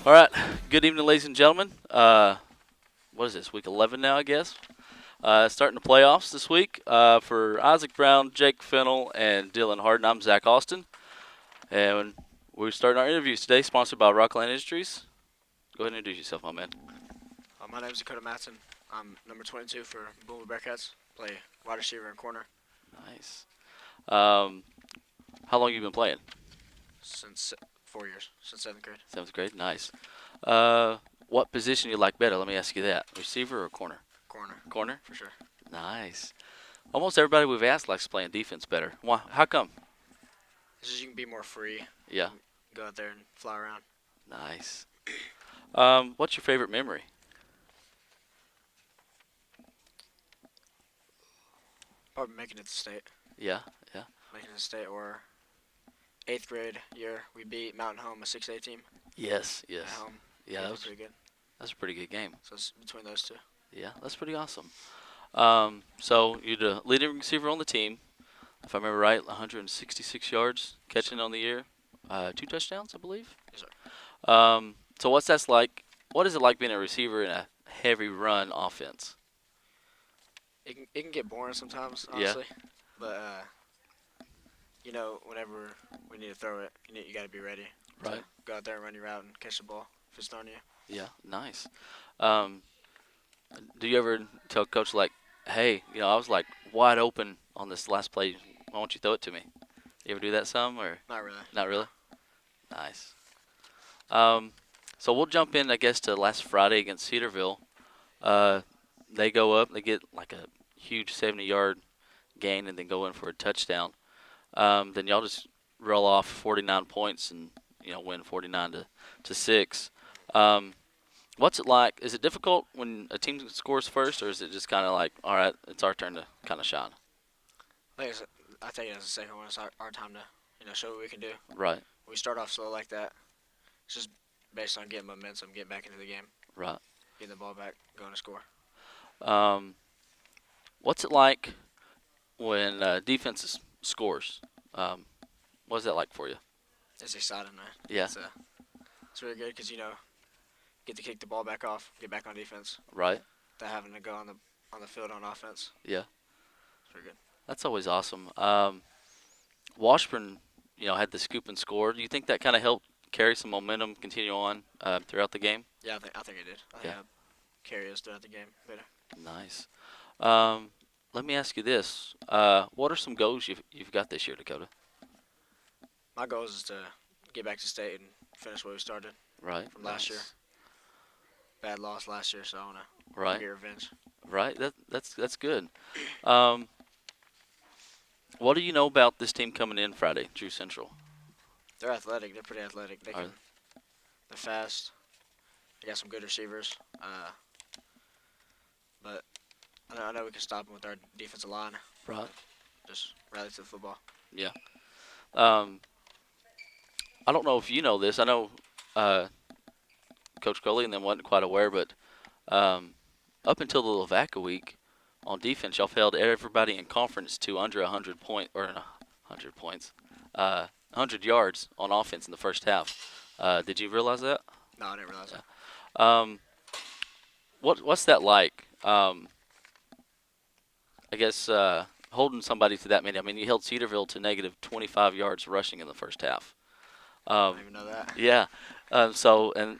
All right. Good evening, ladies and gentlemen. What is this, week 11 now, I guess? Starting the playoffs this week for Isaac Brown, Jake Fennell, and Dylan Harden. I'm Zach Austin. And we're starting our interviews today, sponsored by Rockland Industries. Go ahead and introduce yourself, my man. My name is Dakota Matson. I'm number 22 for Booneville Bearcats. Play wide receiver and corner Nice. How long you been playing? since 4 years, since 7th grade. 7th grade. Nice. What position you like better? Let me ask you that. Receiver or corner? Corner, Corner? for sure. Nice. Almost everybody we've asked likes playing defense better. Why? How come? It's just you can be more free. Yeah. Go out there and fly around. Nice. What's your favorite memory? Probably making it to state. Yeah, yeah. Making it to state or 8th grade year, we beat Mountain Home, a 6A team Yes, yes. at home. Yeah, That was pretty good. that's a pretty good game. So it's between those two. Yeah, that's pretty awesome. So you're the leading receiver on the team, if I remember right, 166 yards catching on the year, 2 touchdowns, I believe. Yes, sir. So what's that like? What is it like being a receiver in a heavy run offense? It can get boring sometimes, Yeah. honestly. But, whenever we need to throw it, you got to be ready. to Right. Go out there and run your route and catch the ball if it's thrown to you. Yeah, nice. Do you ever tell coach like, hey, I was like wide open on this last play. Why don't you throw it to me? You ever do that some or Not really. not really? Nice. So we'll jump in, I guess, to last Friday against Cedarville. They go up, they get like a huge 70-yard gain, and then go in for a touchdown. Then y'all just roll off 49 points and win 49-6. What's it like? Is it difficult when a team scores first, or is it just kind of like, all right, it's our turn to kind of shine? I take it as a second one. It's our time to show what we can do. Right, We start off slow like that. It's just based on getting momentum, getting back into the game, right. getting the ball back, going to score. What's it like when defense scores? What's that like for you? It's exciting, man. Yeah. It's really good because get to kick the ball back off, get back on defense, Right. without having to go on the field on offense. Yeah. It's pretty good. That's always awesome. Washburn, had the scoop and score. Do you think that kind of helped carry some momentum, continue on throughout the game? Yeah, I think it did. I think Yeah. it carried us throughout the game better. Nice. Let me ask you this: what are some goals you've got this year, Dakota? My goal is to get back to state and finish where we started Right. from last year. Nice. Bad loss last year, so I want to Right. get revenge. Right. That's good. What do you know about this team coming in Friday, Drew Central? They're athletic. They're pretty athletic. Are They're fast. They got some good receivers. But I know we can stop them with our defensive line. Right. Just rally to the football. Yeah. I don't know if you know this. I know Coach Crowley and them wasn't quite aware, but up until the Lavaca week, on defense, y'all held everybody in conference to under 100 points, 100 yards on offense in the first half. Did you realize that? No, I didn't realize that. What's that like? I guess holding somebody to that many. I mean, you held Cedarville to negative 25 yards rushing in the first half. I didn't even know that. Yeah. And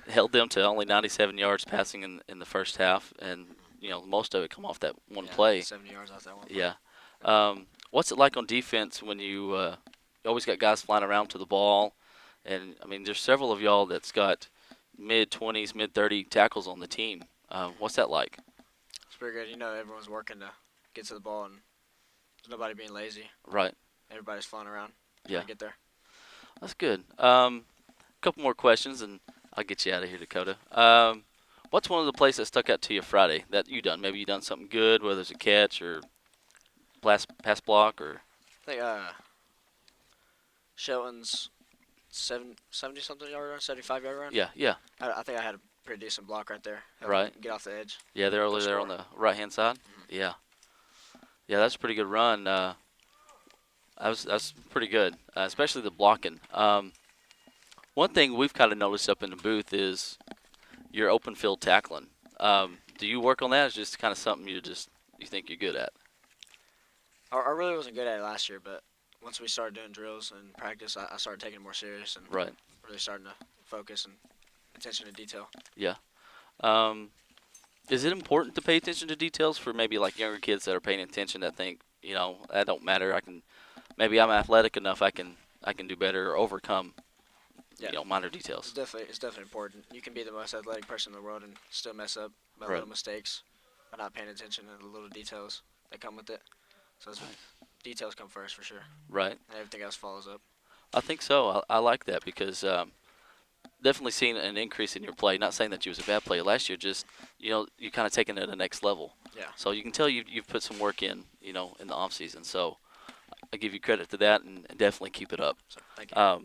held them to only 97 yards passing in the first half, and most of it come off that one play. 70 yards off that one play. Yeah. What's it like on defense when you always got guys flying around to the ball? And, I mean, there's several of y'all that's got mid-20s, mid-30 tackles on the team. What's that like? It's pretty good. Everyone's working to get to the ball, and there's nobody being lazy. Right. Everybody's flying around. Yeah. To get there. That's good. Couple more questions, and I'll get you out of here, Dakota. What's one of the plays that stuck out to you Friday that you done? Maybe you done something good, whether it's a catch or pass block or. I think Shelton's 70-something yard run, 75-yard run. Yeah, yeah. I think I had a pretty decent block right there. Helped Right. Get off the edge. Yeah, they're over there on the right-hand side. Mm-hmm. Yeah. Yeah, that's a pretty good run. That's pretty good, especially the blocking. One thing we've kind of noticed up in the booth is your open field tackling. Do you work on that? Or is it just kind of something you think you're good at? I really wasn't good at it last year, but once we started doing drills and practice, I started taking it more serious and Right. really starting to focus and attention to detail. Yeah. Um, is it important to pay attention to details for maybe like younger kids that are paying attention that think, that don't matter. Maybe I'm athletic enough. I can do better or overcome, Yeah, minor details. it's definitely important. You can be the most athletic person in the world and still mess up by Right. little mistakes, by not paying attention to the little details that come with it. So details come first for sure, Right. and everything else follows up. I think so. I like that because definitely seeing an increase in your play. Not saying that you was a bad player last year, just you kind of taking it to the next level. Yeah. So you can tell you've put some work in the off season. So I give you credit to that, and definitely keep it up. So thank you. A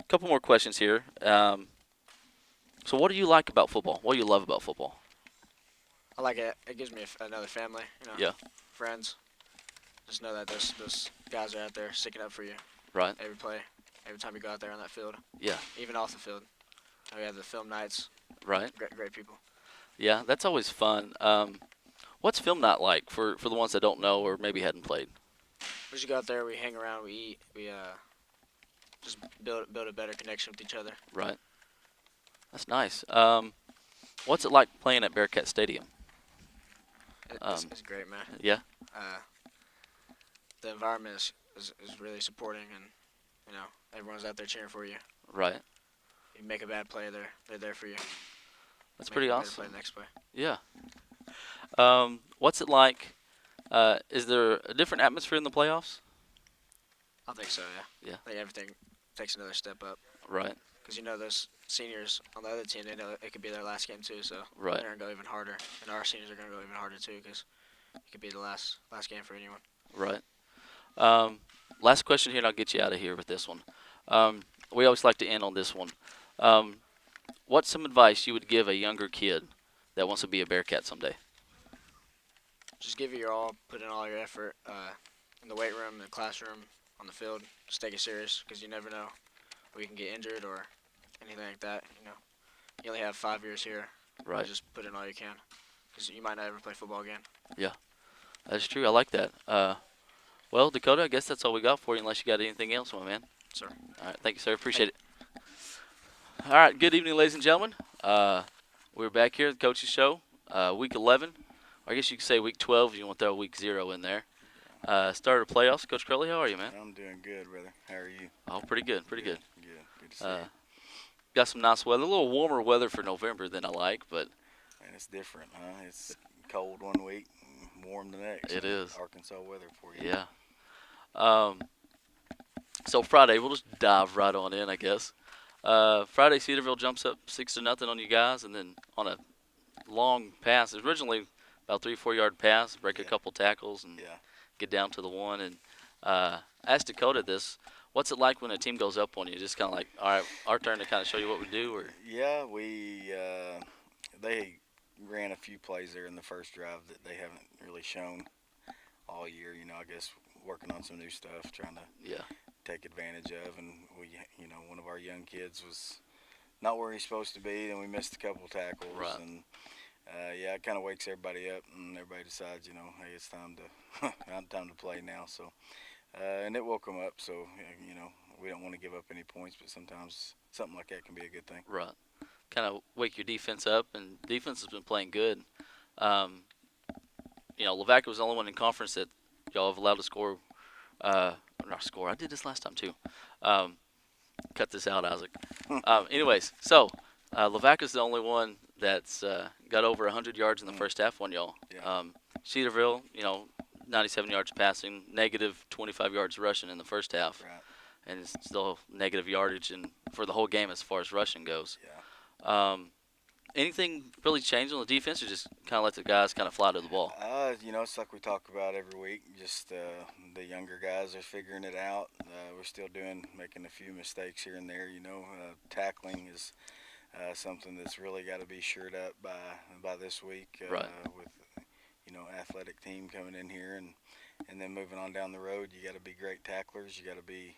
couple more questions here. So what do you like about football? What do you love about football? I like it. It gives me another family. Yeah. Friends. Just know that those guys are out there sticking up for you. Right. Every play, every time you go out there on that field. Yeah. Even off the field. We have the film nights. Right. Great people. Yeah, that's always fun. What's film night like for the ones that don't know or maybe hadn't played? We just go out there. We hang around. We eat. We just build a better connection with each other. Right. That's nice. What's it like playing at Bearcat Stadium? It's great, man. Yeah. The environment is really supporting, and everyone's out there cheering for you. Right. You make a bad play, they're there for you. That's Make pretty a better awesome. Play next play. Yeah. What's it like? Is there a different atmosphere in the playoffs? I think so. Yeah. Yeah. I think everything takes another step up. Right. Because those seniors on the other team, they know it could be their last game too, so Right. they're gonna go even harder, and our seniors are gonna go even harder too, because it could be the last game for anyone. Right. Last question here, and I'll get you out of here with this one. We always like to end on this one. What's some advice you would give a younger kid that wants to be a Bearcat someday? Just give it your all, put in all your effort in the weight room, in the classroom, on the field. Just take it serious, because you never know where you can get injured or anything like that. You only have 5 years here. Right. Just put in all you can, because you might not ever play football again. That's true. I like that. Well, Dakota, I guess that's all we got for you, unless you got anything else, my man. Sir. All right. Thank you, sir. Appreciate it. All right. Good evening, ladies and gentlemen. We're back here at the Coaches Show, week 11. I guess you could say week 12 if you want to throw week 0 in there. Started playoffs. Coach Crowley, how are you, man? I'm doing good, brother. How are you? Oh, pretty good. Pretty good. Good to see you. Got some nice weather. A little warmer weather for November than I like, but Man, it's different, huh? It's cold one week, and warm the next. It is. Arkansas weather for you. yeah. So Friday, we'll just dive right on in, I guess. Friday, Cedarville jumps up 6-0 on you guys, and then on a long pass, originally about 3-4 yard pass, break a Yeah. couple tackles, and Yeah. get down to the one. And ask Dakota this: what's it like when a team goes up on you? Just kind of like, all right, our turn to kind of show you what we do, or Yeah, they ran a few plays there in the first drive that they haven't really shown all year. I guess working on some new stuff, trying to yeah, take advantage of. And one of our young kids was not where he's supposed to be, and we missed a couple tackles. Right. And it kind of wakes everybody up, and everybody decides, hey, it's time to time to play now. So, and it woke them up. So, we don't want to give up any points, but sometimes something like that can be a good thing. right. Kind of wake your defense up, and defense has been playing good. Lavaca was the only one in conference that y'all have allowed to score. Not score. I did this last time too. Cut this out, Isaac. Anyways, so Lavaca's the only one that's got over 100 yards in the first half on y'all. Yeah. Cedarville, 97 yards passing, negative 25 yards rushing in the first half, Right. and it's still negative yardage for the whole game as far as rushing goes. Yeah. Anything really changed on the defense, or just kind of let the guys kind of fly to the ball? It's like we talk about every week. Just the younger guys are figuring it out. We're still making a few mistakes here and there. Tackling is something that's really got to be shored up by this week. Right. With athletic team coming in here and then moving on down the road, you got to be great tacklers. You got to be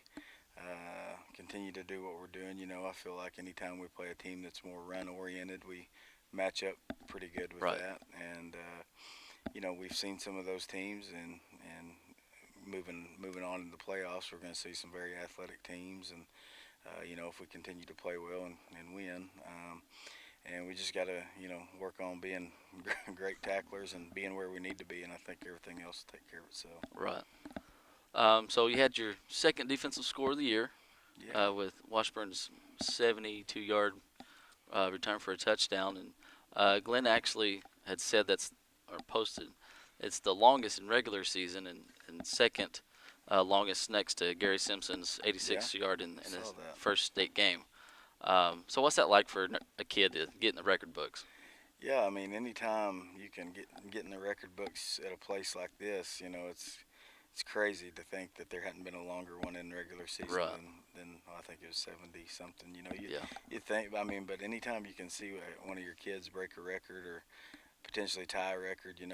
continue to do what we're doing. I feel like anytime we play a team that's more run oriented, we match up pretty good with Right. that. And we've seen some of those teams, and moving on in the playoffs, we're going to see some very athletic teams. And if we continue to play well and win. And we just got to, work on being great tacklers and being where we need to be. And I think everything else will take care of itself. Right. So you had your second defensive score of the year Yeah. with Washburn's 72-yard return for a touchdown, and Glenn actually had said that's or posted it's the longest in regular season and second longest next to Gary Simpson's Yeah. 86-yard in Saw his that. first state game. So what's that like for a kid to get in the record books? Yeah, I mean, anytime you can get in the record books at a place like this, it's crazy to think that there hadn't been a longer one in regular season Right. than I think it was 70 something. Yeah. You think, I mean, but anytime you can see one of your kids break a record or potentially tie a record, you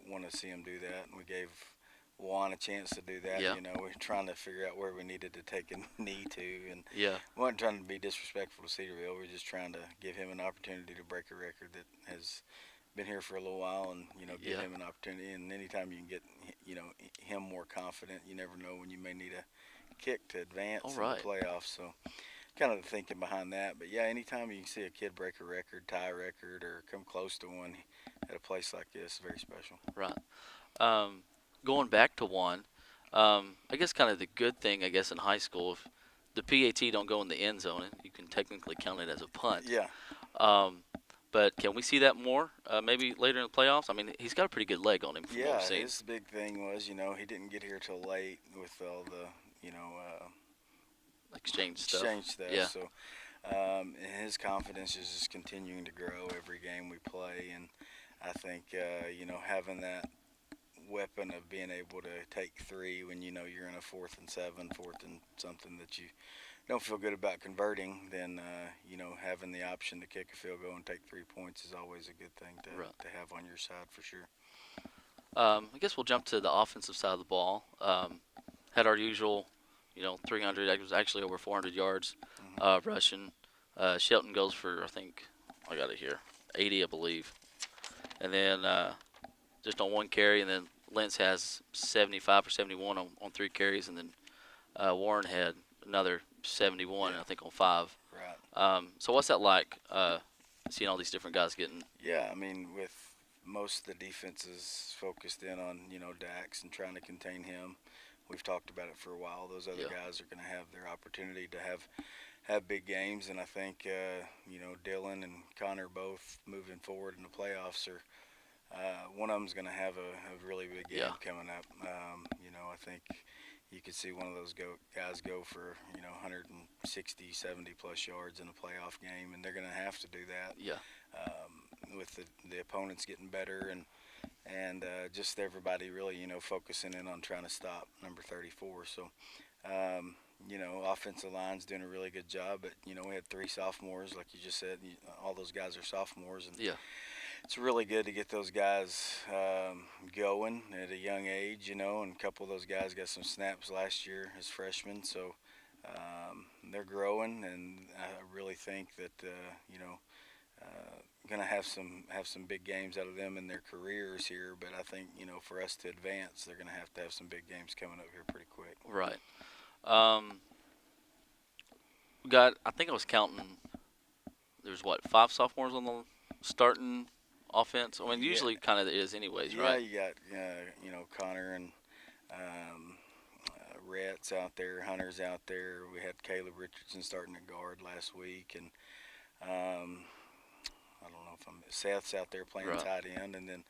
want to see them do that. And we gave Juan a chance to do that. Yeah. We're trying to figure out where we needed to take a knee to, and Yeah. we weren't trying to be disrespectful to Cedarville. We were just trying to give him an opportunity to break a record that has been here for a little while, and give Yeah. him an opportunity. And anytime you can get him more confident, you never know when you may need a kick to advance All in right. the playoffs. So kind of the thinking behind that. But yeah, anytime you can see a kid break a record, tie a record, or come close to one at a place like this, very special. Right. Um, Going back to one, I guess kind of the good thing, I guess, in high school, if the PAT don't go in the end zone, you can technically count it as a punt. Yeah, Um, but can we see that more, maybe later in the playoffs? I mean, he's got a pretty good leg on him from what yeah. we've seen. His big thing was, he didn't get here till late with all the, Exchange stuff. exchange stuff. Yeah. So, and his confidence is just continuing to grow every game we play, and I think, having that weapon of being able to take three when you're in a 4th and 7, 4th and something that you don't feel good about converting, then having the option to kick a field goal and take 3 points is always a good thing Right. to have on your side for sure. I guess we'll jump to the offensive side of the ball. Had our usual, 300. It was actually over 400 yards rushing. Shelton goes for, I think, I got it here, 80, I believe. And then just on one carry, and then Lentz has 75 or 71 on 3 carries, and then Warren had another 71, Yeah. I think, on 5. Right. So what's that like, seeing all these different guys getting? Yeah, I mean, with most of the defenses focused in on Dax and trying to contain him. We've talked about it for a while. Those other Yeah. guys are going to have their opportunity to have big games, and I think Dylan and Connor both moving forward in the playoffs are. One of them's going to have a really big game Yeah. coming up. I think you could see one of those guys go for 160, 70 plus yards in a playoff game, and they're going to have to do that. Yeah. With the opponents getting better and just everybody really focusing in on trying to stop number 34. So offensive line's doing a really good job, but we had 3 sophomores, like you just said. All those guys are sophomores, and Yeah. it's really good to get those guys going at a young age, and a couple of those guys got some snaps last year as freshmen, so they're growing, and I really think that going to have some big games out of them in their careers here. But I think for us to advance, they're going to have some big games coming up here pretty quick. Right. We got, I think I was counting, there's 5 sophomores on the starting offense? I mean, Yeah. usually kind of is anyways, Yeah, right? you got Connor and Rhett's out there, Hunter's out there. We had Caleb Richardson starting at guard last week, and I don't know if Seth's out there playing Right. tight end, and then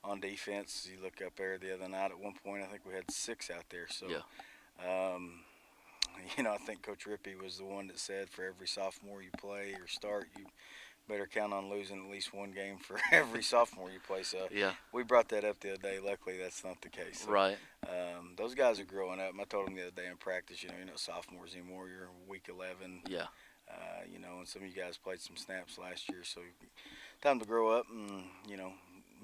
on defense, you look up there the other night. At one point, I think we had 6 out there. So, Yeah. I think Coach Rippey was the one that said for every sophomore you play or start, you better count on losing at least one game for every sophomore you play. So Yeah. we brought that up the other day. Luckily, that's not the case. So, Right. those guys are growing up. I told them the other day in practice, you're not sophomores anymore. You're week 11. Yeah. And some of you guys played some snaps last year, so time to grow up and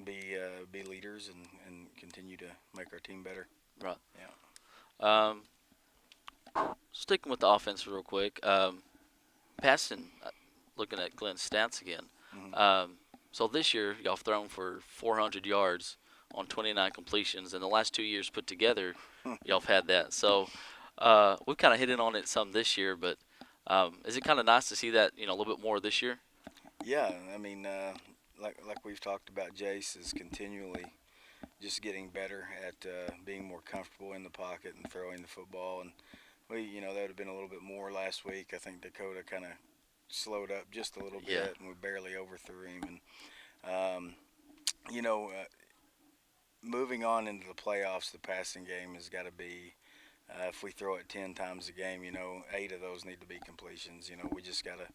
be leaders and continue to make our team better. Right. Yeah. Um, sticking with the offense real quick. Passing, looking at Glenn's stats again. Mhm. So this year, y'all have thrown for 400 yards on 29 completions, and the last 2 years put together, y'all have had that. So we've kind of hit in on it some this year, but is it kind of nice to see that a little bit more this year? Yeah, I mean, like we've talked about, Jace is continually just getting better at being more comfortable in the pocket and throwing the football. And that would have been a little bit more last week. I think Dakota kind of slowed up just a little Yeah, bit, and we barely overthrew him. And you know, uh, moving on into the playoffs, the passing game has got to be. If we throw it 10 times a game, 8 of those need to be completions. We just got to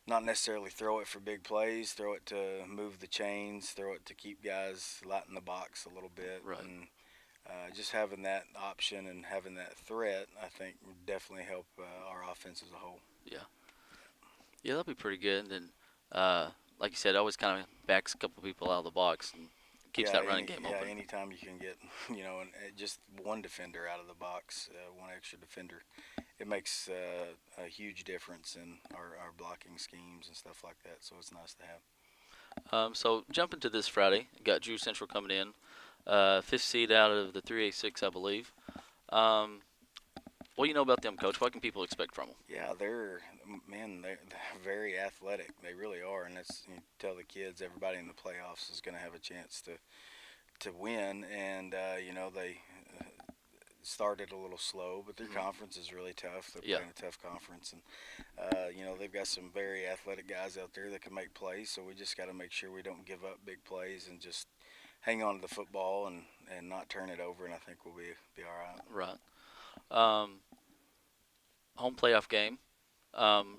not necessarily throw it for big plays, throw it to move the chains, throw it to keep guys light in the box a little bit. right. And just having that option and having that threat, I think, would definitely help our offense as a whole. Yeah, yeah, that'll be pretty good. And then, like you said, it always kind of backs a couple people out of the box and keeps that running game open. Anytime you can get, just one defender out of the box, one extra defender, it makes a huge difference in our blocking schemes and stuff like that. So it's nice to have. So jumping to this Friday, got Drew Central coming in, fifth seed out of the 3A6, I believe. Um, what do you know about them, Coach? What can people expect from them? Yeah, they're very athletic. They really are, and you tell the kids, everybody in the playoffs is going to have a chance to win. And they started a little slow, but their conference is really tough. They're Yeah, playing a tough conference, and they've got some very athletic guys out there that can make plays. So we just got to make sure we don't give up big plays and just hang on to the football and not turn it over. And I think we'll be all right. right. Um, home playoff game.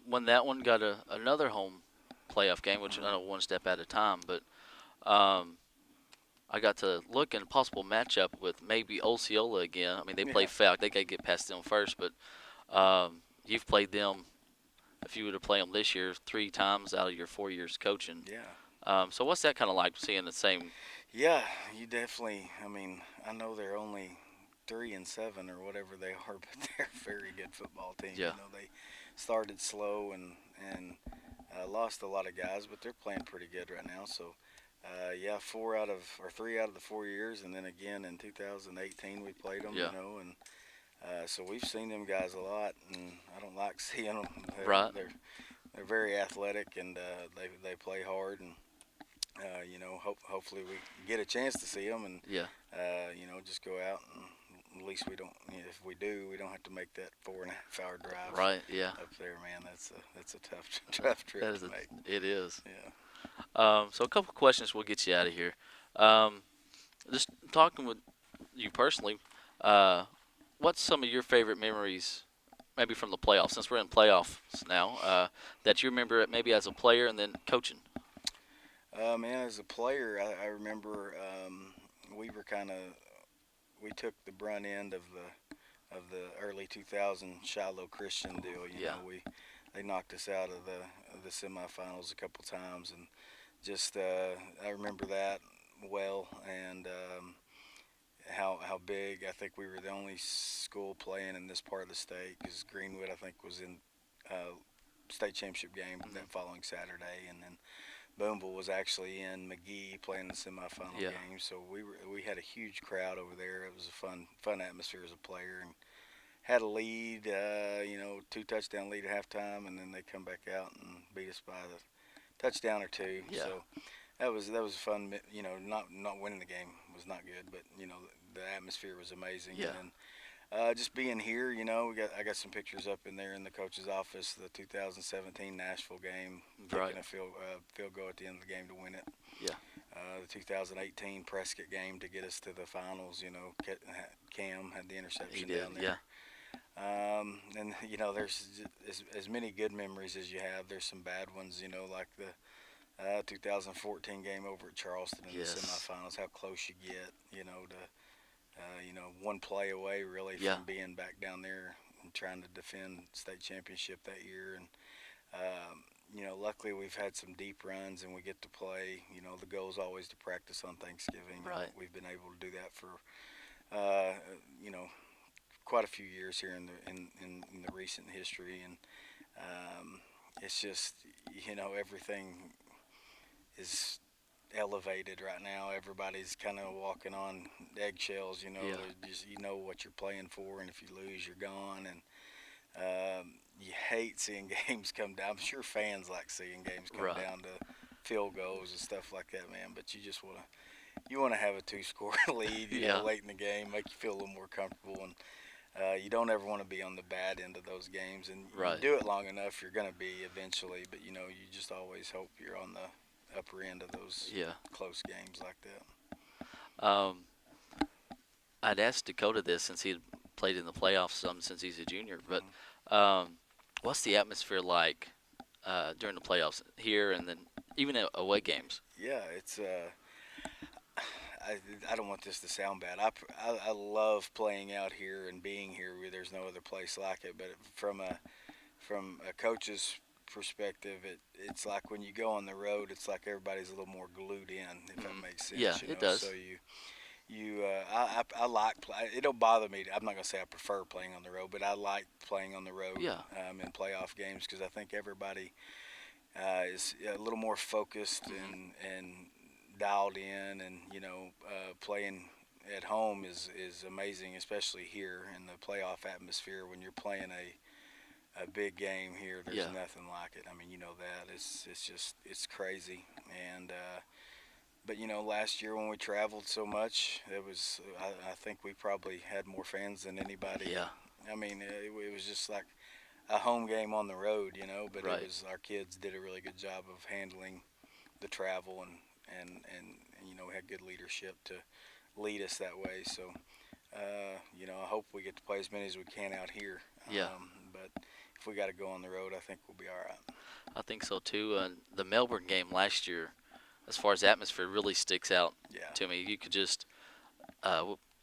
When that one got another home playoff game, which I know one step at a time, but um, I got to look in a possible matchup with maybe Osceola again. I mean, they play Yeah. Falk. They got to get past them first, but you've played them. If you were to play them this year, 3 times out of your 4 years coaching. Yeah. So what's that kind of like seeing the same? Yeah, you definitely. I mean, I know they're only 3-7 or whatever they are, but they're a very good football team. Yeah, They started slow and lost a lot of guys, but they're playing pretty good right now. So, yeah, 3 out of the 4 years, and then again in 2018 we played them. yeah, And so we've seen them guys a lot, and I don't like seeing them. right, They're very athletic, and they play hard, and hopefully we get a chance to see them, and yeah, just go out, and at least we don't. If we do, we don't have to make that 4.5 hour drive right, yeah. up there, man. That's a tough tough That trip is to make. it is. Yeah. So a couple questions we'll get you out of here. Um, just talking with you personally, uh, what's some of your favorite memories, maybe from the playoffs, since we're in playoffs now, that you remember it maybe as a player and then coaching? Man, as a player, I remember we were we took the brunt end of the early 2000 Shiloh Christian deal. Yeah, They knocked us out of the semifinals a couple times, and just I remember that well, and how big. I think we were the only school playing in this part of the state, because Greenwood, I think, was in state championship game that following Saturday, and then Booneville was actually in McGee playing the semifinal yeah, game. So we had a huge crowd over there. It was a fun atmosphere as a player, and had a lead, 2 touchdown lead at halftime, and then they come back out and beat us by the touchdown or two. yeah, So that was fun. Not winning the game was not good, but the atmosphere was amazing. yeah, And just being here, I got some pictures up in there in the coach's office. The 2017 Nashville game, right, kicking a field goal at the end of the game to win it. yeah, The 2018 Prescott game to get us to the finals. Cam had the he interception did, down yeah, there. And there's as many good memories as you have. There's some bad ones. Like the 2014 game over at Charleston in yes, the semifinals. How close you get. To one play away really yeah, from being back down there and trying to defend state championship that year. And luckily we've had some deep runs and we get to play. The goal is always to practice on Thanksgiving. right, We've been able to do that for uh, you know quite a few years here in the recent history, and it's just everything is elevated right now. Everybody's kind of walking on eggshells. Yeah. Just what you're playing for, and if you lose, you're gone. And you hate seeing games come down. I'm sure fans like seeing games come Right. down to field goals and stuff like that, man. But you just want to have a two-score lead, Yeah. late in the game, make you feel a little more comfortable, and you don't ever want to be on the bad end of those games. And Right. you do it long enough, you're going to be eventually. But you just always hope you're on the upper end of those Yeah. close games like that. I'd asked Dakota this since he had played in the playoffs some since he's a junior, but what's the atmosphere like during the playoffs here and then even at away games? Yeah, it's. I don't want this to sound bad. I love playing out here and being here. There's no other place like it. But from a coach's perspective, it's like when you go on the road, it's like everybody's a little more glued in, if that makes sense. Yeah, it does. So I like it. Don't bother me. I'm not gonna say I prefer playing on the road, but I like playing on the road. Yeah. In playoff games because I think everybody is a little more focused and dialed in, and playing at home is amazing, especially here in the playoff atmosphere when you're playing a big game here. There's Yeah. nothing like it. I mean, that it's crazy. And but last year when we traveled so much, it was I think we probably had more fans than anybody. Yeah. I mean, it was just like a home game on the road, but Right. it was our kids did a really good job of handling the travel and had good leadership to lead us that way. So I hope we get to play as many as we can out here. Yeah. But if we got to go on the road, I think we'll be all right. I think so too. And the Melbourne game last year, as far as atmosphere, really sticks out Yeah. to me. You could just,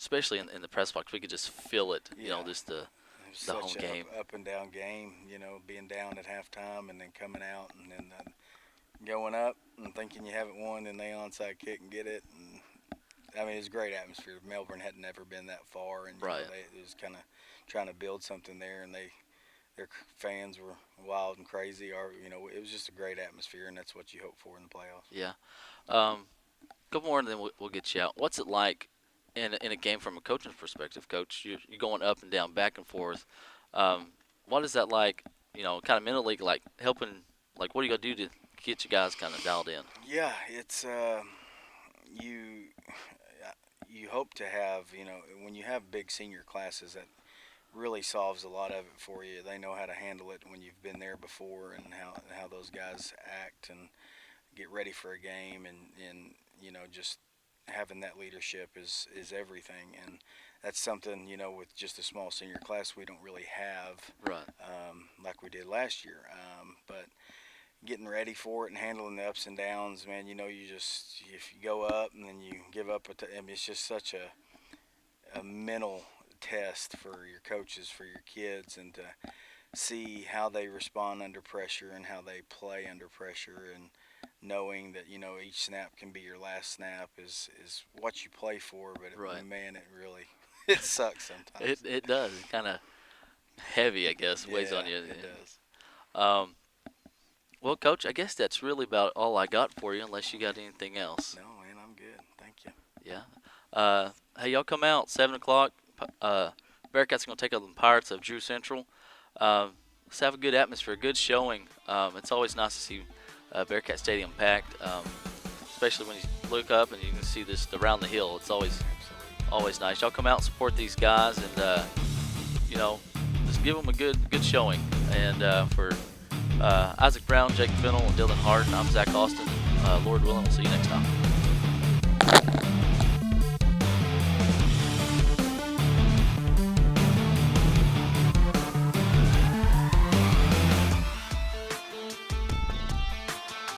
especially in the press box, we could just feel it. Yeah. Just It was the home such game. a up and down game, being down at halftime and then coming out and then going up and thinking you haven't won, and they onside kick and get it. And I mean, it's a great atmosphere. Melbourne had never been that far, and Right. It was kind of trying to build something there, and their fans were wild and crazy. It was just a great atmosphere, and that's what you hope for in the playoffs. Yeah. Couple more, and then we'll get you out. What's it like in a game from a coaching perspective, Coach? You're going up and down, back and forth. What is that like? Kind of mentally, like helping. Like, what are you gonna do to get you guys kind of dialed in? Yeah, it's you hope to have when you have big senior classes, that really solves a lot of it for you. They know how to handle it when you've been there before, and how those guys act and get ready for a game, and just having that leadership is everything. And that's something with just a small senior class we don't really have Right. like we did last year. But getting ready for it and handling the ups and downs, man, if you go up and then you give up, I mean, it's just such a mental test for your coaches, for your kids, and to see how they respond under pressure and how they play under pressure, and knowing that each snap can be your last snap is what you play for. But Right. man, it really it sucks sometimes. It does. It's kind of heavy, I guess. Weighs on you. It does. Well, Coach, I guess that's really about all I got for you, unless you got anything else. No, man, I'm good. Thank you. Yeah. Hey, y'all come out 7 o'clock. Bearcats going to take on the Pirates of Drew Central. Let's have a good atmosphere, good showing. It's always nice to see Bearcat Stadium packed, especially when you look up and you can see this around the hill. It's always nice. Y'all come out and support these guys, and just give them a good showing. And for Isaac Brown, Jake Fennell, and Dylan Hart, I'm Zach Austin. Lord willing, we'll see you next time.